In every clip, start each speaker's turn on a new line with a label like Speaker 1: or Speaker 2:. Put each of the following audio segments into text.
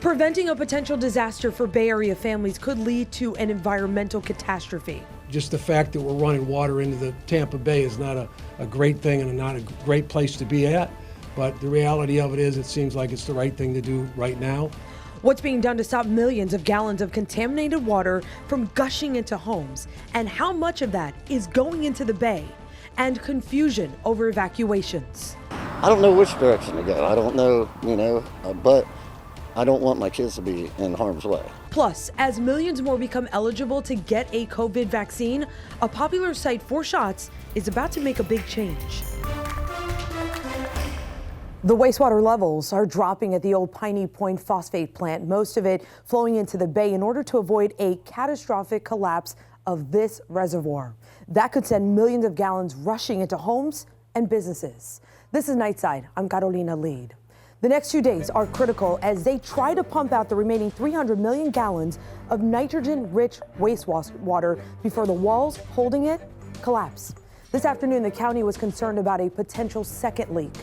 Speaker 1: Preventing a potential disaster for Bay Area families could lead to an environmental catastrophe.
Speaker 2: Just the fact that we're running water into the Tampa Bay is not a great thing and not a great place to be at. But the reality of it is, it seems like it's the right thing to do right now.
Speaker 1: What's being done to stop millions of gallons of contaminated water from gushing into homes, and how much of that is going into the bay, and confusion over evacuations.
Speaker 3: I don't know which direction to go. I don't know, but I don't want my kids to be in harm's way.
Speaker 1: Plus, as millions more become eligible to get a COVID vaccine, a popular site for shots is about to make a big change. The wastewater levels are dropping at the old Piney Point phosphate plant, most of it flowing into the bay in order to avoid a catastrophic collapse of this reservoir. That could send millions of gallons rushing into homes and businesses. This is Nightside. I'm Carolina Lead. The next 2 days are critical as they try to pump out the remaining 300 million gallons of nitrogen-rich wastewater before the walls holding it collapse. This afternoon, the county was concerned about a potential second leak.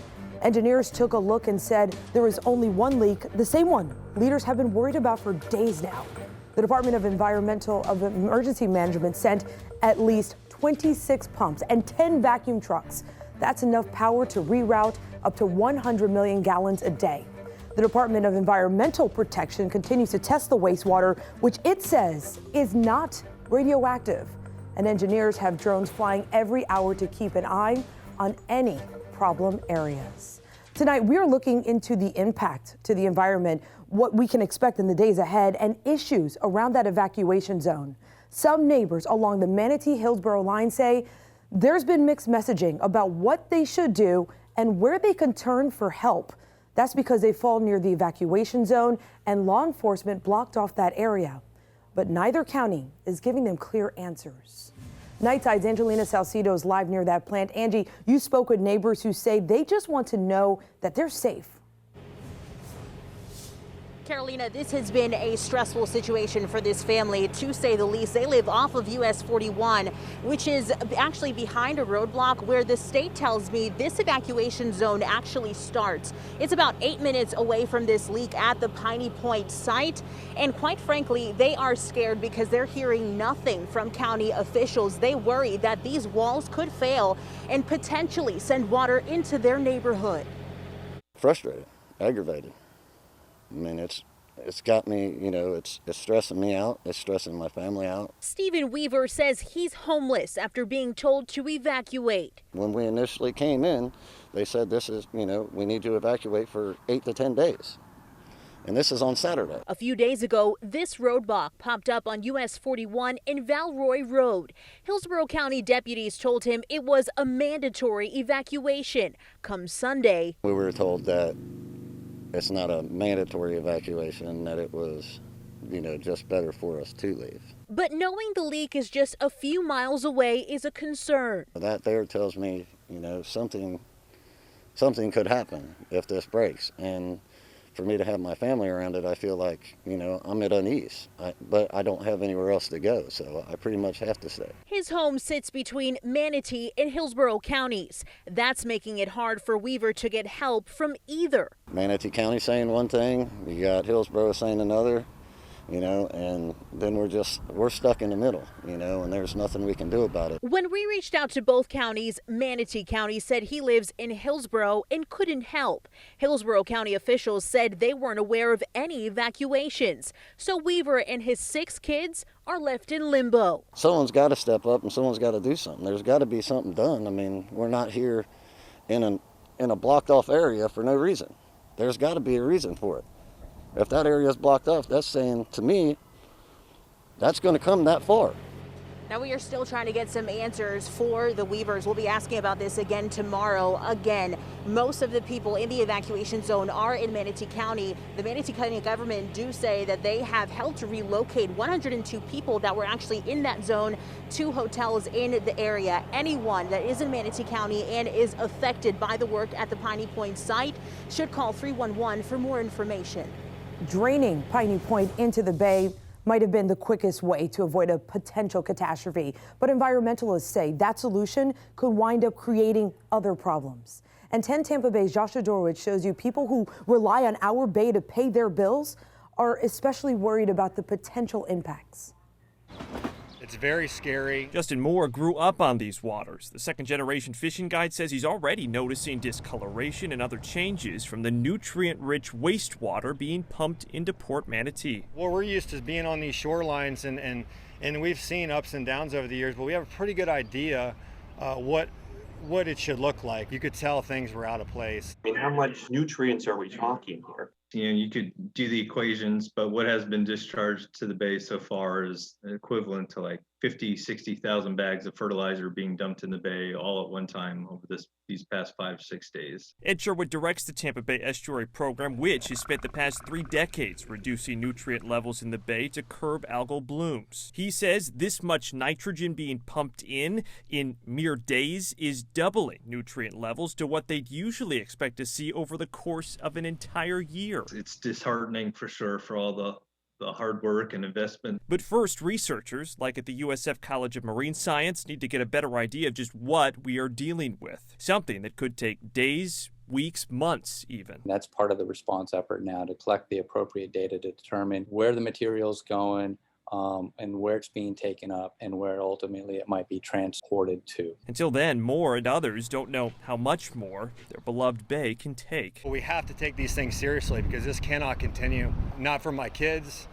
Speaker 1: Engineers took a look and said there is only one leak, the same one leaders have been worried about for days now. The Department of Emergency Management sent at least 26 pumps and 10 vacuum trucks. That's enough power to reroute up to 100 million gallons a day. The Department of Environmental Protection continues to test the wastewater, which it says is not radioactive. And engineers have drones flying every hour to keep an eye on any problem areas. Tonight, we are looking into the impact to the environment, what we can expect in the days ahead, and issues around that evacuation zone. Some neighbors along the Manatee-Hillsborough line say there's been mixed messaging about what they should do and where they can turn for help. That's because they fall near the evacuation zone and law enforcement blocked off that area. But neither county is giving them clear answers. Nightside's Angelina Salcido is live near that plant. Angie, you spoke with neighbors who say they just want to know that they're safe.
Speaker 4: Carolina, this has been a stressful situation for this family, to say the least. They live off of US 41, which is actually behind a roadblock where the state tells me this evacuation zone actually starts. It's about 8 minutes away from this leak at the Piney Point site. And quite frankly, they are scared because they're hearing nothing from county officials. They worry that these walls could fail and potentially send water into their neighborhood.
Speaker 3: Frustrated, aggravated. I mean, it's got me, it's stressing me out. It's stressing my family out.
Speaker 4: Stephen Weaver says he's homeless after being told to evacuate.
Speaker 3: When we initially came in, they said this is, we need to evacuate for 8 to 10 days. And this is on Saturday.
Speaker 4: A few days ago, this roadblock popped up on US 41 in Valroy Road. Hillsborough County deputies told him it was a mandatory evacuation. Come Sunday,
Speaker 3: we were told that it's not a mandatory evacuation, that it was, just better for us to leave.
Speaker 4: But knowing the leak is just a few miles away is a concern.
Speaker 3: That there tells me, something could happen if this breaks. And for me to have my family around it, I feel like, I'm at unease. But I don't have anywhere else to go, so I pretty much have to stay.
Speaker 4: His home sits between Manatee and Hillsborough counties. That's making it hard for Weaver to get help from either.
Speaker 3: Manatee County saying one thing, you got Hillsborough saying another, and then we're stuck in the middle, and there's nothing we can do about it.
Speaker 4: When we reached out to both counties, Manatee County said he lives in Hillsborough and couldn't help. Hillsborough County officials said they weren't aware of any evacuations. So Weaver and his 6 kids are left in limbo.
Speaker 3: Someone's got to step up and someone's got to do something. There's got to be something done. I mean, we're not here in a blocked off area for no reason. There's got to be a reason for it. If that area is blocked off, that's saying to me, that's going to come that far.
Speaker 4: Now we are still trying to get some answers for the Weavers. We'll be asking about this again tomorrow. Again, most of the people in the evacuation zone are in Manatee County. The Manatee County government do say that they have helped to relocate 102 people that were actually in that zone to hotels in the area. Anyone that is in Manatee County and is affected by the work at the Piney Point site should call 311 for more information.
Speaker 1: Draining Piney Point into the bay might have been the quickest way to avoid a potential catastrophe. But environmentalists say that solution could wind up creating other problems. And 10 Tampa Bay's Joshua Dorwich shows you people who rely on our bay to pay their bills are especially worried about the potential impacts.
Speaker 5: It's very scary.
Speaker 6: Justin Moore grew up on these waters. The second-generation fishing guide says he's already noticing discoloration and other changes from the nutrient-rich wastewater being pumped into Port Manatee.
Speaker 5: Well, we're used to being on these shorelines, and we've seen ups and downs over the years, but we have a pretty good idea what it should look like. You could tell things were out of place.
Speaker 7: I mean, how much nutrients are we talking here?
Speaker 8: You know, you could do the equations, but what has been discharged to the bay so far is equivalent to like 50, 60,000 bags of fertilizer being dumped in the bay all at one time over these past 5-6 days.
Speaker 6: Ed Sherwood directs the Tampa Bay Estuary Program, which has spent the past 3 decades reducing nutrient levels in the bay to curb algal blooms. He says this much nitrogen being pumped in mere days is doubling nutrient levels to what they'd usually expect to see over the course of an entire year.
Speaker 8: It's disheartening for sure for all the hard work and investment.
Speaker 6: But first, researchers, like at the USF College of Marine Science, need to get a better idea of just what we are dealing with. Something that could take days, weeks, months even.
Speaker 9: That's part of the response effort now, to collect the appropriate data to determine where the material's going, and where it's being taken up and where ultimately it might be transported to.
Speaker 6: Until then, Moore and others don't know how much more their beloved bay can take.
Speaker 5: We have to take these things seriously because this cannot continue. Not for my kids'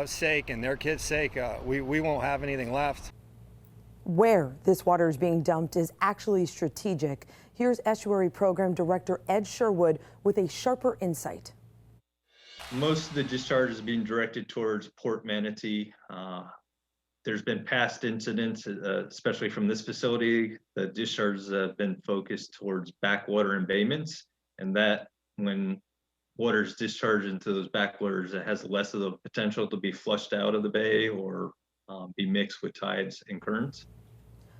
Speaker 5: sake and their kids' sake. We won't have anything left.
Speaker 1: Where this water is being dumped is actually strategic. Here's Estuary Program Director Ed Sherwood with a sharper insight.
Speaker 8: Most of the discharge is being directed towards Port Manatee. There's been past incidents, especially from this facility. The discharges have been focused towards backwater embayments, and that when water is discharged into those backwaters, it has less of the potential to be flushed out of the bay or be mixed with tides and currents.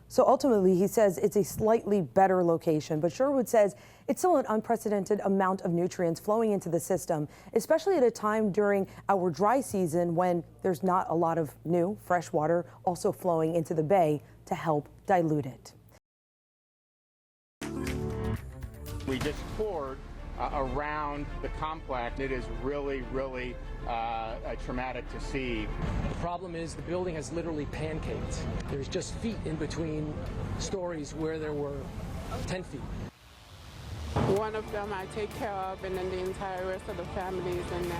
Speaker 1: So ultimately, he says it's a slightly better location, but Sherwood says it's still an unprecedented amount of nutrients flowing into the system, especially at a time during our dry season when there's not a lot of new fresh water also flowing into the bay to help dilute it.
Speaker 10: We just poured around the complex. It is really traumatic to see.
Speaker 11: The problem is the building has literally pancaked. There's just feet in between stories where there were 10 feet.
Speaker 12: One of them I take care of, and then the entire rest of the family is in there.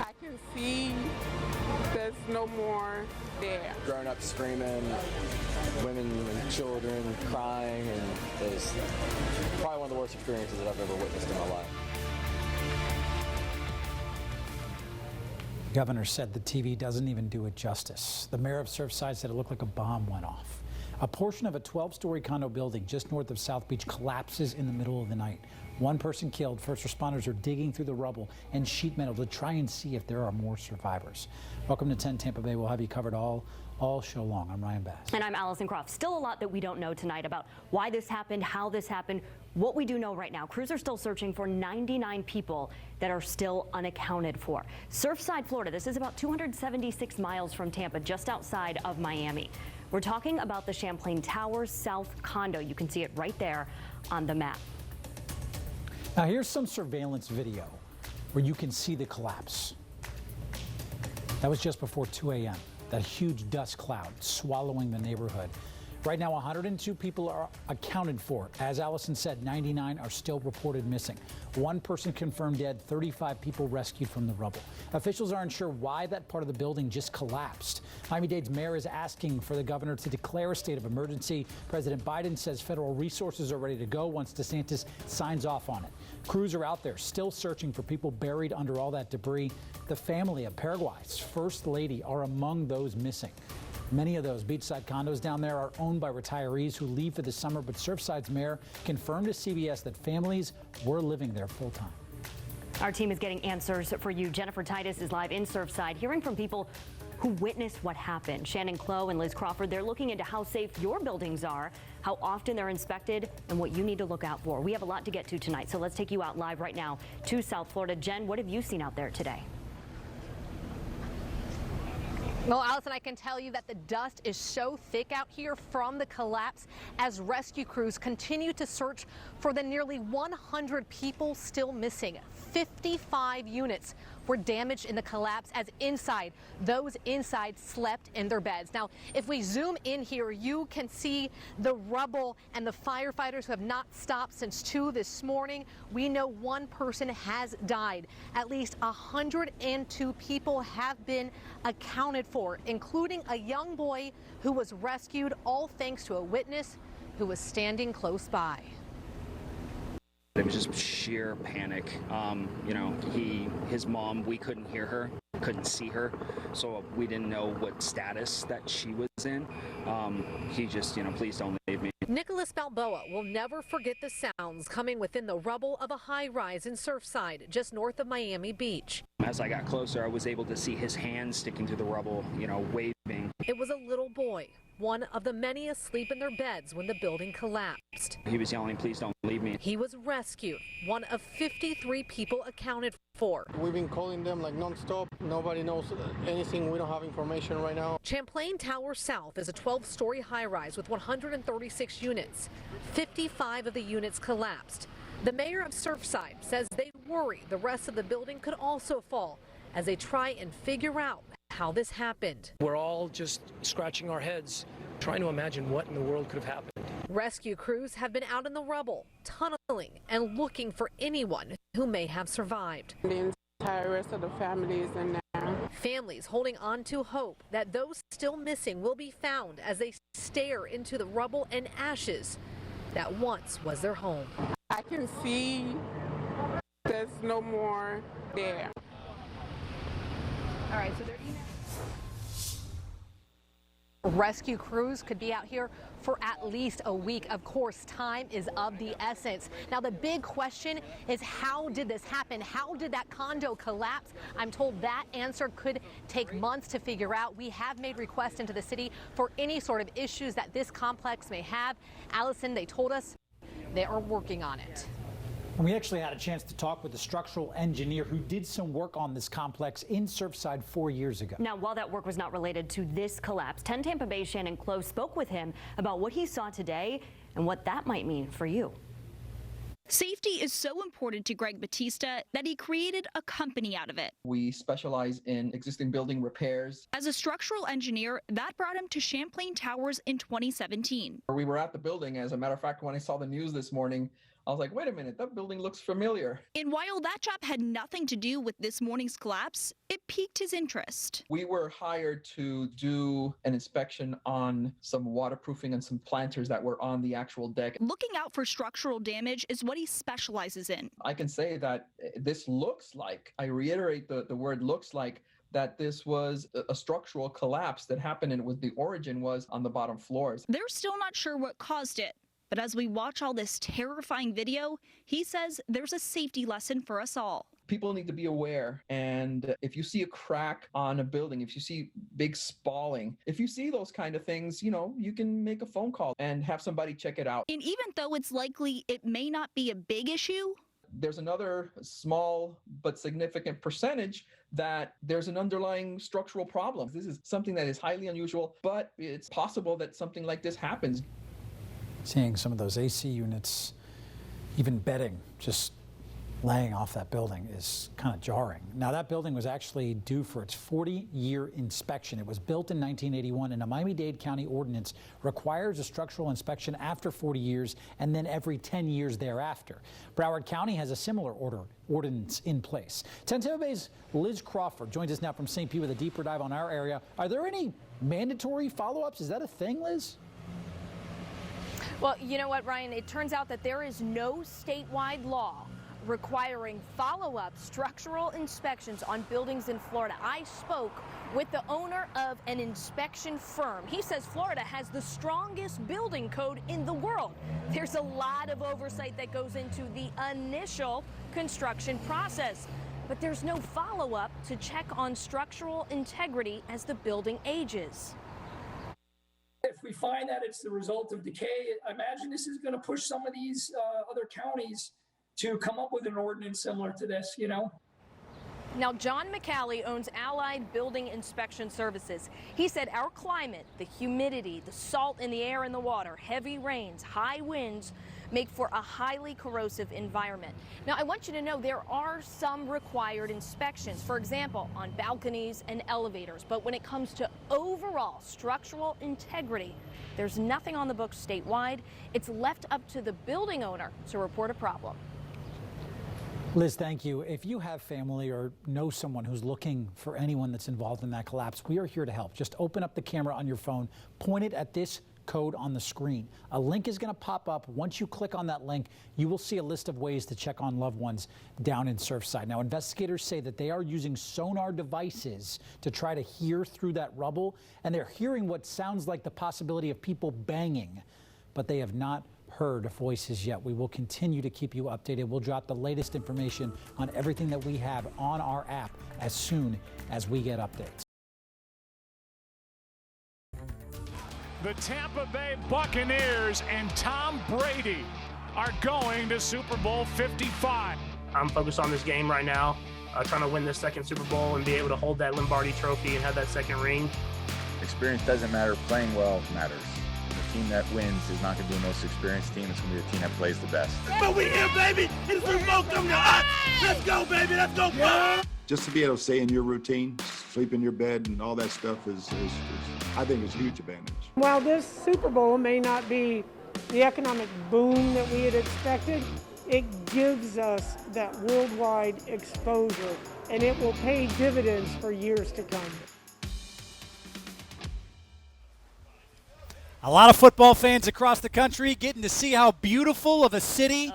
Speaker 12: I can see there's no more there.
Speaker 13: Grown-ups screaming, women and children crying, and it's probably one of the worst experiences that I've ever witnessed in my life.
Speaker 14: The governor said the TV doesn't even do it justice. The mayor of Surfside said it looked like a bomb went off. A portion of a 12-story condo building just north of South Beach collapses in the middle of the night. One person killed. First responders are digging through the rubble and sheet metal to try and see if there are more survivors. Welcome to 10 Tampa Bay. We'll have you covered all show long. I'm Ryan Bass.
Speaker 15: And I'm Allison Croft. Still a lot that we don't know tonight about why this happened, how this happened. What we do know right now, crews are still searching for 99 people that are still unaccounted for. Surfside, Florida, this is about 276 miles from Tampa, just outside of Miami. We're talking about the Champlain Towers South condo. You can see it right there on the map.
Speaker 14: Now here's some surveillance video where you can see the collapse. That was just before 2 a.m. That huge dust cloud swallowing the neighborhood. Right now, 102 people are accounted for. As Allison said, 99 are still reported missing. One person confirmed dead, 35 people rescued from the rubble. Officials aren't sure why that part of the building just collapsed. Miami-Dade's mayor is asking for the governor to declare a state of emergency. President Biden says federal resources are ready to go once DeSantis signs off on it. Crews are out there still searching for people buried under all that debris. The family of Paraguay's first lady are among those missing. Many of those beachside condos down there are owned by retirees who leave for the summer, but Surfside's mayor confirmed to CBS that families were living there full time.
Speaker 15: Our team is getting answers for you. Jennifer Titus is live in Surfside, hearing from people who witnessed what happened. Shannon Clough and Liz Crawford, they're looking into how safe your buildings are, how often they're inspected, and what you need to look out for. We have a lot to get to tonight, so let's take you out live right now to South Florida. Jen, what have you seen out there today?
Speaker 16: Well, Allison, I can tell you that the dust is so thick out here from the collapse as rescue crews continue to search for the nearly 100 people still missing. 55 units were damaged in the collapse as those inside slept in their beds. Now, if we zoom in here, you can see the rubble and the firefighters who have not stopped since 2 this morning. We know one person has died. At least 102 people have been accounted for, including a young boy who was rescued, all thanks to a witness who was standing close by.
Speaker 17: It was just sheer panic. His mom, we couldn't hear her, couldn't see her, so we didn't know what status that she was in. He just, please don't leave me.
Speaker 16: Nicholas Balboa will never forget the sounds coming within the rubble of a high-rise in Surfside, just north of Miami Beach.
Speaker 17: As I got closer, I was able to see his hands sticking through the rubble, waving.
Speaker 16: It was a little boy, one of the many asleep in their beds when the building collapsed.
Speaker 17: He was yelling, please don't leave me.
Speaker 16: He was rescued, one of 53 people accounted for.
Speaker 18: We've been calling them like nonstop. Nobody knows anything. We don't have information right now.
Speaker 16: Champlain Tower South is a 12-story high-rise with 136 units. 55 of the units collapsed. The mayor of Surfside says they worry the rest of the building could also fall as they try and figure out how this happened.
Speaker 11: We're all just scratching our heads, trying to imagine what in the world could have happened.
Speaker 16: Rescue crews have been out in the rubble, tunneling and looking for anyone who may have survived.
Speaker 12: The entire rest of the families and
Speaker 16: families holding on to hope that those still missing will be found as they stare into the rubble and ashes that once was their home.
Speaker 12: I can see there's no more there.
Speaker 16: All right, so they're rescue crews could be out here for at least a week. Of course, time is of the essence. Now, the big question is, how did this happen? How did that condo collapse? I'm told that answer could take months to figure out. We have made requests into the city for any sort of issues that this complex may have. Allison, they told us they are working on it.
Speaker 14: And we actually had a chance to talk with the structural engineer who did some work on this complex in Surfside 4 years ago.
Speaker 15: Now, while that work was not related to this collapse, 10 Tampa Bay Shannon Close spoke with him about what he saw today and what that might mean for you.
Speaker 19: Safety is so important to Greg Batista that he created a company out of it.
Speaker 20: We specialize in existing building repairs.
Speaker 19: As a structural engineer, that brought him to Champlain Towers in 2017.
Speaker 20: We were at the building. As a matter of fact, when I saw the news this morning, I was like, wait a minute, that building looks familiar.
Speaker 19: And while that job had nothing to do with this morning's collapse, it piqued his interest.
Speaker 20: We were hired to do an inspection on some waterproofing and some planters that were on the actual deck.
Speaker 19: Looking out for structural damage is what he specializes in.
Speaker 20: I can say that this looks like, I reiterate the word looks like, that this was a structural collapse that happened and the origin was on the bottom floors.
Speaker 19: They're still not sure what caused it. But as we watch all this terrifying video, he says there's a safety lesson for us all.
Speaker 20: People need to be aware, and if you see a crack on a building, if you see big spalling, if you see those kind of things, you can make a phone call and have somebody check it out.
Speaker 19: And even though it's likely it may not be a big issue,
Speaker 20: there's another small but significant percentage that there's an underlying structural problem. This is something that is highly unusual, but it's possible that something like this happens.
Speaker 14: Seeing some of those AC units, even bedding, just laying off that building is kind of jarring. Now, that building was actually due for its 40-year inspection. It was built in 1981, and a Miami-Dade County ordinance requires a structural inspection after 40 years and then every 10 years thereafter. Broward County has a similar ordinance in place. 10 Tampa Bay's Liz Crawford joins us now from St. Pete with a deeper dive on our area. Are there any mandatory follow-ups? Is that a thing, Liz?
Speaker 21: Well, you know what, Ryan? It turns out that there is no statewide law requiring follow-up structural inspections on buildings in Florida. I spoke with the owner of an inspection firm. He says Florida has the strongest building code in the world. There's a lot of oversight that goes into the initial construction process, but there's no follow-up to check on structural integrity as the building ages.
Speaker 22: If we find that it's the result of decay, I imagine this is going to push some of these other counties to come up with an ordinance similar to this,
Speaker 21: Now, John McCallie owns Allied Building Inspection Services. He said our climate, the humidity, the salt in the air and the water, heavy rains, high winds, make for a highly corrosive environment. Now, I want you to know there are some required inspections, for example, on balconies and elevators. But when it comes to overall structural integrity, there's nothing on the books statewide. It's left up to the building owner to report a problem.
Speaker 14: Liz, thank you. If you have family or know someone who's looking for anyone that's involved in that collapse, we are here to help. Just open up the camera on your phone, point it at this code on the screen. A link is going to pop up. Once you click on that link, you will see a list of ways to check on loved ones down in Surfside. Now, investigators say that they are using sonar devices to try to hear through that rubble, and they're hearing what sounds like the possibility of people banging, but they have not heard voices yet. We will continue to keep you updated. We'll drop the latest information on everything that we have on our app as soon as we get updates.
Speaker 2: The Tampa Bay Buccaneers and Tom Brady are going to Super Bowl 55.
Speaker 3: I'm focused on this game right now, trying to win this second Super Bowl and be able to hold that Lombardi trophy and have that second ring.
Speaker 23: Experience doesn't matter. Playing well matters. The team that wins is not going to be the most experienced team. It's going to be the team that plays the best.
Speaker 24: But we here, baby. It's Super Bowl coming to us. Let's go, baby. Let's go. Yeah.
Speaker 25: Just to be able to stay in your routine, sleep in your bed, and all that stuff is I think, is a huge advantage.
Speaker 26: While this Super Bowl may not be the economic boom that we had expected, it gives us that worldwide exposure, and it will pay dividends for years to come.
Speaker 27: A lot of football fans across the country getting to see how beautiful of a city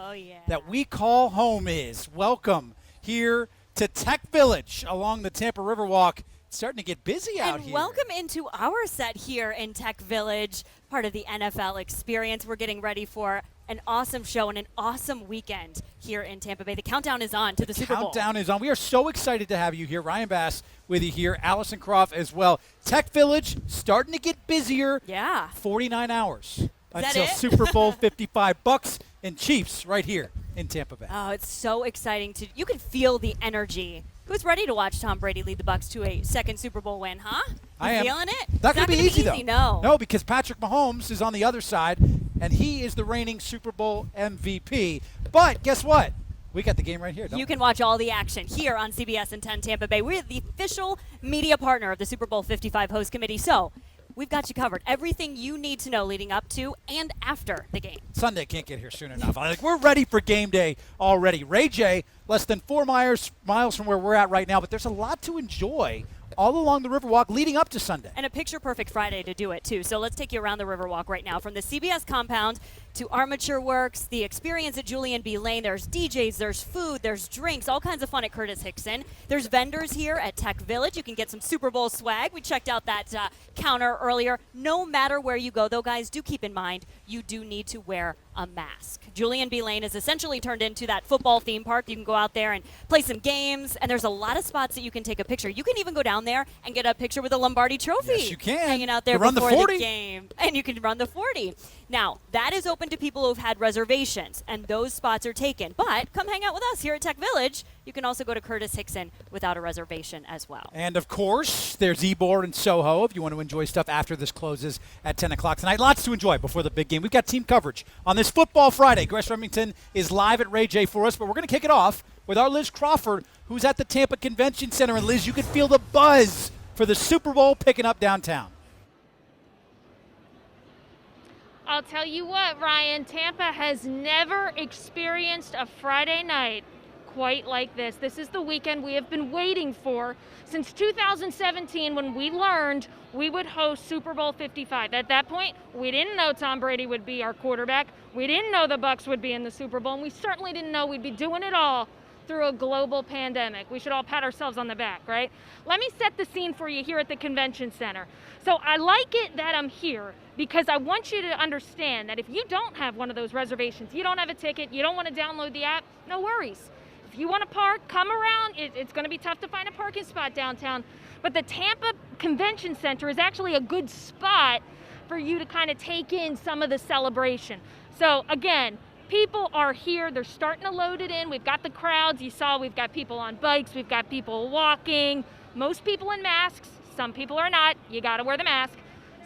Speaker 27: that we call home is. Welcome here to Tech Village along the Tampa Riverwalk. It's starting to get busy out here.
Speaker 28: Welcome into our set here in Tech Village, part of the NFL experience. We're getting ready for an awesome show and an awesome weekend here in Tampa Bay. The countdown is on to the Super Bowl.
Speaker 27: Countdown is on. We are so excited to have you here. Ryan Bass with you here. Allison Croft as well. Tech Village starting to get busier.
Speaker 28: Yeah.
Speaker 27: 49 hours until
Speaker 28: it?
Speaker 27: Super Bowl 55. Bucks and Chiefs right here in Tampa Bay.
Speaker 28: Oh, it's so exciting. You can feel the energy. Who's ready to watch Tom Brady lead the Bucks to a second Super Bowl win, huh?
Speaker 27: I am.
Speaker 28: Feeling it?
Speaker 27: Not going to be easy, though.
Speaker 28: No.
Speaker 27: No, because Patrick Mahomes is on the other side, and he is the reigning Super Bowl MVP. But guess what? We got the game right here, don't we?
Speaker 28: You can watch all the action here on CBS and 10 Tampa Bay. We're the official media partner of the Super Bowl 55 host committee, so we've got you covered. Everything you need to know leading up to and after the game.
Speaker 27: Sunday can't get here soon enough. We're ready for game day already. Ray J, less than 4 miles from where we're at right now, but there's a lot to enjoy all along the Riverwalk leading up to Sunday.
Speaker 28: And a picture-perfect Friday to do it, too. So let's take you around the Riverwalk right now. From the CBS compound to Armature Works, the experience at Julian B. Lane. There's DJs, there's food, there's drinks, all kinds of fun at Curtis Hickson. There's vendors here at Tech Village. You can get some Super Bowl swag. We checked out that counter earlier. No matter where you go, though, guys, do keep in mind you do need to wear a mask. Julian B. Lane is essentially turned into that football theme park. You can go out there and play some games, and there's a lot of spots that you can take a picture. You can even go down there and get a picture with a Lombardi trophy.
Speaker 27: Yes, you can.
Speaker 28: Hanging out there
Speaker 27: run
Speaker 28: before
Speaker 27: the 40.
Speaker 28: the game. And you can run the 40. Now, that is open to people who've had reservations, and those spots are taken. But come hang out with us here at Tech Village. You can also go to Curtis Hickson without a reservation as well.
Speaker 27: And, of course, there's Ybor and Soho if you want to enjoy stuff after this closes at 10 o'clock tonight. Lots to enjoy before the big game. We've got team coverage on this Football Friday. Grace Remington is live at Ray J for us, but we're going to kick it off with our Liz Crawford, who's at the Tampa Convention Center. And, Liz, you can feel the buzz for the Super Bowl picking up downtown.
Speaker 29: I'll tell you what, Ryan, Tampa has never experienced a Friday night quite like this. This is the weekend we have been waiting for since 2017 when we learned we would host Super Bowl 55. At that point, we didn't know Tom Brady would be our quarterback. We didn't know the Bucs would be in the Super Bowl, and we certainly didn't know we'd be doing it all through a global pandemic. We should all pat ourselves on the back, right? Let me set the scene for you here at the convention center. So I like it that I'm here because I want you to understand that if you don't have one of those reservations, you don't have a ticket, you don't want to download the app, no worries. If you want to park, come around. It's going to be tough to find a parking spot downtown, but the Tampa Convention Center is actually a good spot for you to kind of take in some of the celebration. So again, people are here. They're starting to load it in. We've got the crowds. You saw we've got people on bikes. We've got people walking. Most people in masks. Some people are not. You got to wear the mask.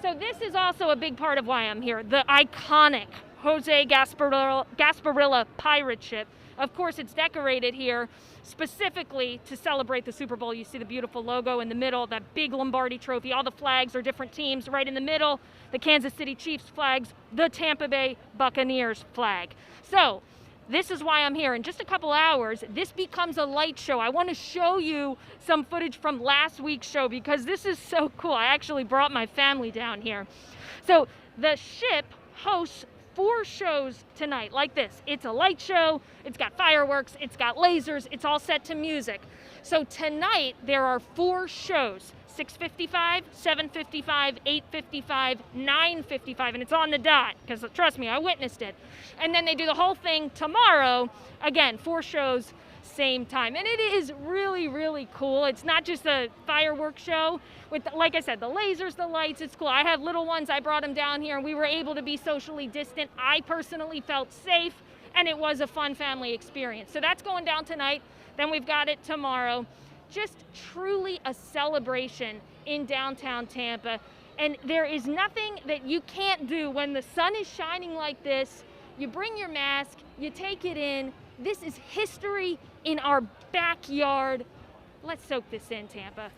Speaker 29: So this is also a big part of why I'm here. The iconic Jose Gasparilla pirate ship. Of course, it's decorated here specifically to celebrate the Super Bowl. You see the beautiful logo in the middle, that big Lombardi trophy. All the flags are different teams. Right in the middle, the Kansas City Chiefs flags, the Tampa Bay Buccaneers flag. So this is why I'm here. In just a couple hours, this becomes a light show. I want to show you some footage from last week's show because this is so cool. I actually brought my family down here. So the ship hosts 4 shows tonight like this. It's a light show, it's got fireworks, it's got lasers, it's all set to music. So tonight there are 4 shows, 6:55, 7:55, 8:55, 9:55, and it's on the dot, because trust me, I witnessed it. And then they do the whole thing tomorrow, again, 4 shows, same time. And it is really, really cool. It's not just a fireworks show with, like I said, the lasers, the lights, it's cool. I have little ones, I brought them down here, and we were able to be socially distant. I personally felt safe, and it was a fun family experience. So that's going down tonight. Then we've got it tomorrow. Just truly a celebration in downtown Tampa. And there is nothing that you can't do when the sun is shining like this. You bring your mask, you take it in. This is history in our backyard. Let's soak this in, Tampa.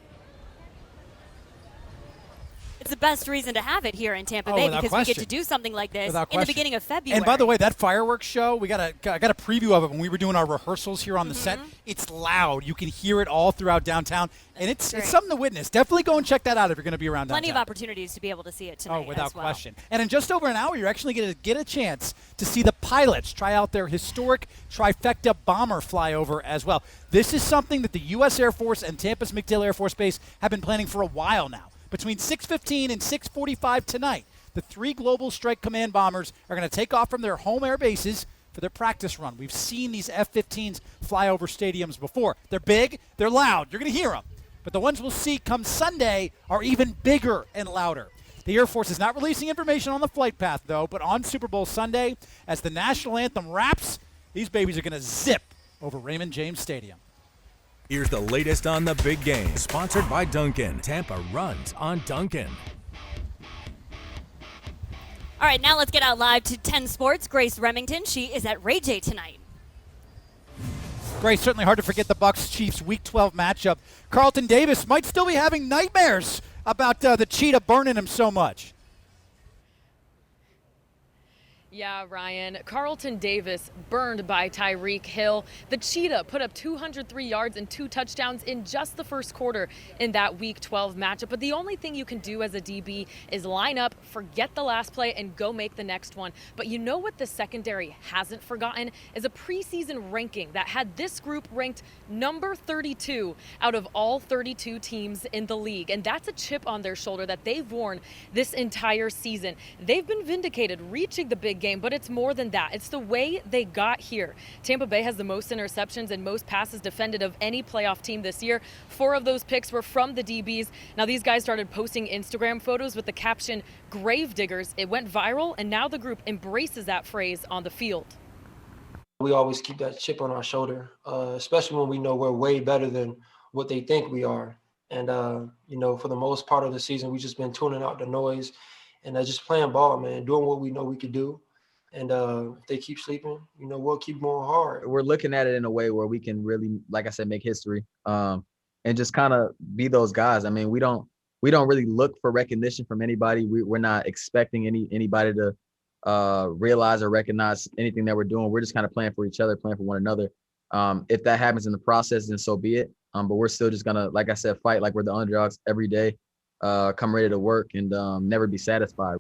Speaker 28: It's the best reason to have it here in Tampa Bay because we get to do something like this in the beginning of February.
Speaker 27: And by the way, that fireworks show, I got a preview of it when we were doing our rehearsals here on the set. It's loud. You can hear it all throughout downtown, and it's something to witness. Definitely go and check that out if you're going to be around
Speaker 28: Plenty
Speaker 27: downtown.
Speaker 28: of opportunities to be able to see it tonight.
Speaker 27: Oh, without
Speaker 28: as well.
Speaker 27: question. And in just over an hour, you're actually going to get a chance to see the pilots try out their historic trifecta bomber flyover as well. This is something that the U.S. Air Force and Tampa's MacDill Air Force Base have been planning for a while now. Between 6:15 and 6:45 tonight, the 3 Global Strike Command bombers are going to take off from their home air bases for their practice run. We've seen these F-15s fly over stadiums before. They're big, they're loud, you're going to hear them. But the ones we'll see come Sunday are even bigger and louder. The Air Force is not releasing information on the flight path, though, but on Super Bowl Sunday, as the national anthem raps, these babies are going to zip over Raymond James Stadium.
Speaker 1: Here's the latest on the big game, sponsored by Dunkin'. Tampa runs on Dunkin'.
Speaker 28: All right, now let's get out live to 10 Sports. Grace Remington, she is at Ray J tonight.
Speaker 27: Grace, certainly hard to forget the Bucs-Chiefs Week 12 matchup. Carlton Davis might still be having nightmares about the cheetah burning him so much.
Speaker 4: Yeah, Ryan. Carlton Davis burned by Tyreek Hill. The Cheetah put up 203 yards and 2 touchdowns in just the first quarter in that Week 12 matchup. But the only thing you can do as a DB is line up, forget the last play, and go make the next one. But you know what the secondary hasn't forgotten is a preseason ranking that had this group ranked number 32 out of all 32 teams in the league. And that's a chip on their shoulder that they've worn this entire season. They've been vindicated, reaching the big game, but it's more than that. It's the way they got here. Tampa Bay has the most interceptions and most passes defended of any playoff team this year. 4 of those picks were from the DBs. Now these guys started posting Instagram photos with the caption "Gravediggers." It went viral, and now the group embraces that phrase on the field.
Speaker 5: We always keep that chip on our shoulder, especially when we know we're way better than what they think we are. And, for the most part of the season, we've just been tuning out the noise and just playing ball, man, doing what we know we could do. And if they keep sleeping, we'll keep going hard.
Speaker 6: We're looking at it in a way where we can really, like I said, make history and just kind of be those guys. I mean, we don't really look for recognition from anybody. We're not expecting anybody to realize or recognize anything that we're doing. We're just kind of playing for each other, playing for one another. If that happens in the process, then so be it. But we're still just going to, like I said, fight like we're the underdogs every day, come ready to work and never be satisfied.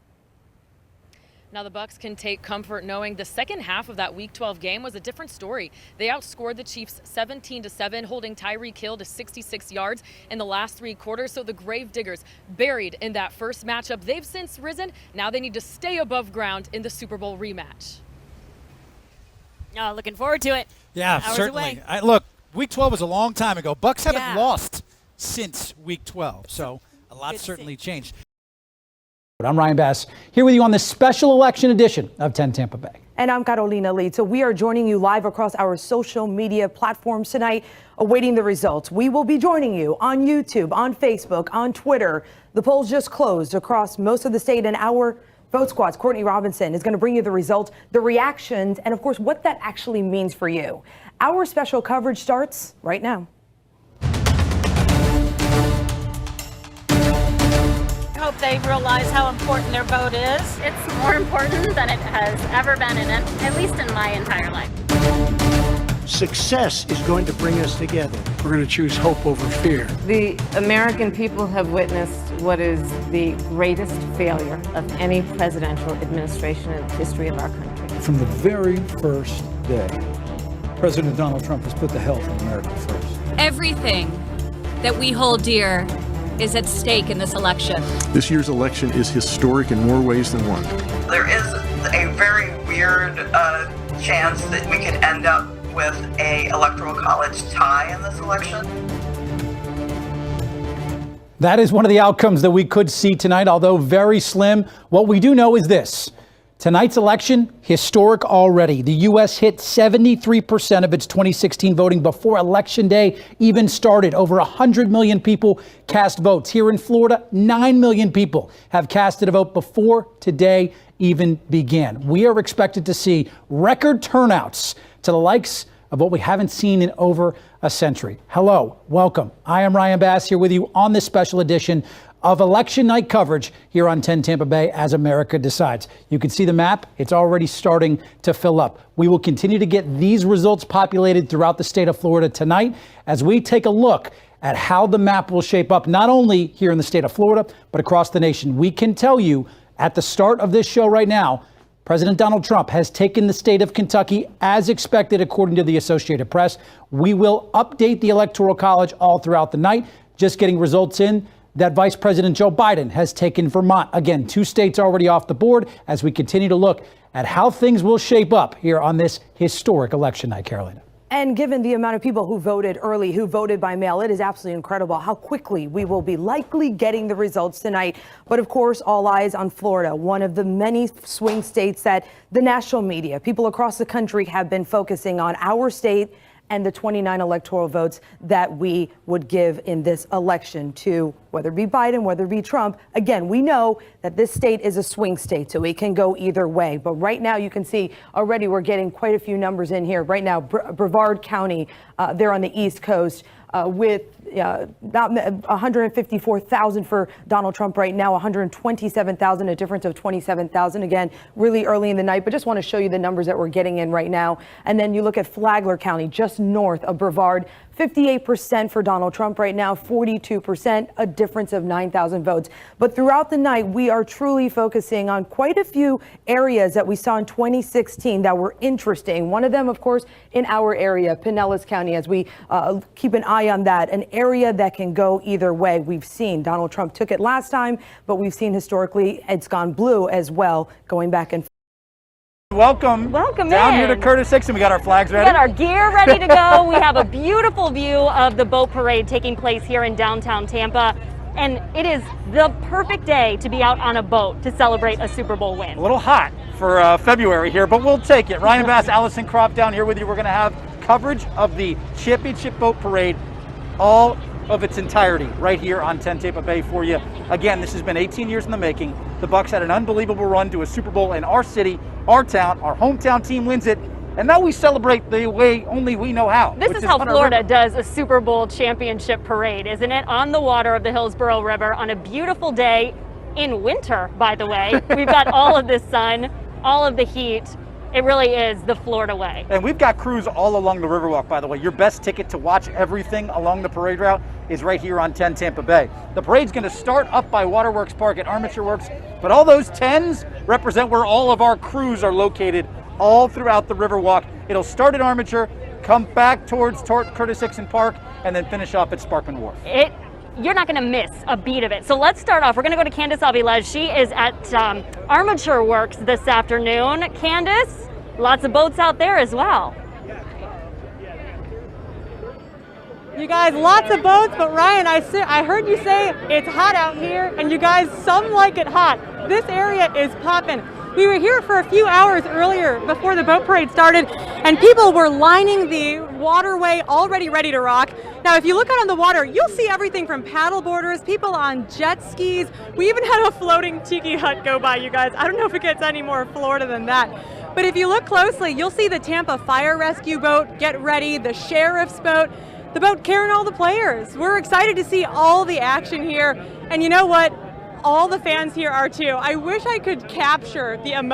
Speaker 4: Now the Bucs can take comfort knowing the second half of that Week 12 game was a different story. They outscored the Chiefs 17-7, holding Tyreek Hill to 66 yards in the last 3 quarters. So the Gravediggers buried in that first matchup. They've since risen. Now they need to stay above ground in the Super Bowl rematch.
Speaker 28: Oh, looking forward to it.
Speaker 27: Yeah,
Speaker 28: Hours
Speaker 27: certainly.
Speaker 28: away.
Speaker 27: Look, Week 12 was a long time ago. Bucs haven't lost since Week 12, so a lot certainly changed.
Speaker 14: I'm Ryan Bass, here with you on this special election edition of 10 Tampa Bay.
Speaker 7: And I'm Carolina Lee. So we are joining you live across our social media platforms tonight, awaiting the results. We will be joining you on YouTube, on Facebook, on Twitter. The polls just closed across most of the state an hour Boat Squad's Courtney Robinson is going to bring you the results, the reactions, and of course, what that actually means for you. Our special coverage starts right now.
Speaker 8: I hope they realize how important their boat is. It's more important than it has ever been at least in my entire life.
Speaker 9: Success is going to bring us together. We're going to choose hope over fear.
Speaker 10: The American people have witnessed what is the greatest failure of any presidential administration in the history of our country.
Speaker 14: From the very first day, President Donald Trump has put the health of America first.
Speaker 11: Everything that we hold dear is at stake in this election.
Speaker 12: This year's election is historic in more ways than one.
Speaker 13: There is a very weird chance that we could end up with a electoral college tie in this election.
Speaker 27: That is one of the outcomes that we could see tonight, although very slim. What we do know is this. Tonight's election, historic already. The U.S. hit 73% of its 2016 voting before Election Day even started. Over 100 million people cast votes. Here in Florida, 9 million people have casted a vote before today even began. We are expected to see record turnouts to the likes of what we haven't seen in over a century. Hello, welcome. I am Ryan Bass here with you on this special edition of election night coverage here on 10 Tampa Bay as America decides. You can see the map. It's already starting to fill up. We will continue to get these results populated throughout the state of Florida tonight as we take a look at how the map will shape up, not only here in the state of Florida, but across the nation. We can tell you at the start of this show right now, President Donald Trump has taken the state of Kentucky as expected, according to the Associated Press. We will update the Electoral College all throughout the night, just getting results in that Vice President Joe Biden has taken Vermont. Again, 2 states already off the board as we continue to look at how things will shape up here on this historic election night, Carolina.
Speaker 7: And given the amount of people who voted early, who voted by mail, it is absolutely incredible how quickly we will be likely getting the results tonight. But of course, all eyes on Florida, one of the many swing states that the national media, people across the country have been focusing on, our state and the 29 electoral votes that we would give in this election to whether it be Biden, whether it be Trump. Again, we know that this state is a swing state, so it can go either way. But right now, you can see already we're getting quite a few numbers in here. Right now, Brevard County, there on the East Coast, with about 154,000 for Donald Trump right now, 127,000, a difference of 27,000. Again, really early in the night, but just want to show you the numbers that we're getting in right now. And then you look at Flagler County, just north of Brevard, 58% for Donald Trump right now, 42%, a difference of 9,000 votes. But throughout the night, we are truly focusing on quite a few areas that we saw in 2016 that were interesting. One of them, of course, in our area, Pinellas County, as we keep an eye on that, an area that can go either way. We've seen Donald Trump took it last time, but we've seen historically it's gone blue as well, going back and forth.
Speaker 27: Welcome down here to Curtis Hickson. We got our flags ready.
Speaker 28: We got our gear ready to go. We have a beautiful view of the boat parade taking place here in downtown Tampa. And it is the perfect day to be out on a boat to celebrate a Super Bowl win.
Speaker 27: A little hot for February here, but we'll take it. Ryan Bass, Allison Kropp down here with you. We're going to have coverage of the championship boat parade, all of its entirety, right here on 10 Tampa Bay for you. Again, this has been 18 years in the making. The Bucs had an unbelievable run to a Super Bowl in our city, our town. Our hometown team wins it, and now we celebrate the way only we know how.
Speaker 28: This is how Florida does a Super Bowl championship parade, isn't it? On the water of the Hillsborough River on a beautiful day in winter, by the way. We've got all of the sun, all of the heat. It really is the Florida way.
Speaker 27: And we've got crews all along the Riverwalk, by the way. Your best ticket to watch everything along the parade route is right here on 10 Tampa Bay. The parade's going to start up by Waterworks Park at Armature Works, but all those 10s represent where all of our crews are located all throughout the Riverwalk. It'll start at Armature, come back towards Curtis Hickson Park, and then finish up at Sparkman Wharf.
Speaker 28: You're not going to miss a beat of it. So let's start off. We're going to go to Candace Avilés. She is at Armature Works this afternoon. Candace, lots of boats out there as well.
Speaker 16: You guys, lots of boats, but Ryan, I heard you say it's hot out here, and you guys, some like it hot. This area is popping. We were here for a few hours earlier before the boat parade started, and people were lining the waterway already ready to rock. Now, if you look out on the water, you'll see everything from paddle boarders, people on jet skis. We even had a floating tiki hut go by, you guys. I don't know if it gets any more Florida than that. But if you look closely, you'll see the Tampa Fire Rescue boat get ready, the sheriff's boat, the boat carrying all the players. We're excited to see all the action here. And you know what? All the fans here are too. I wish I could capture the emotion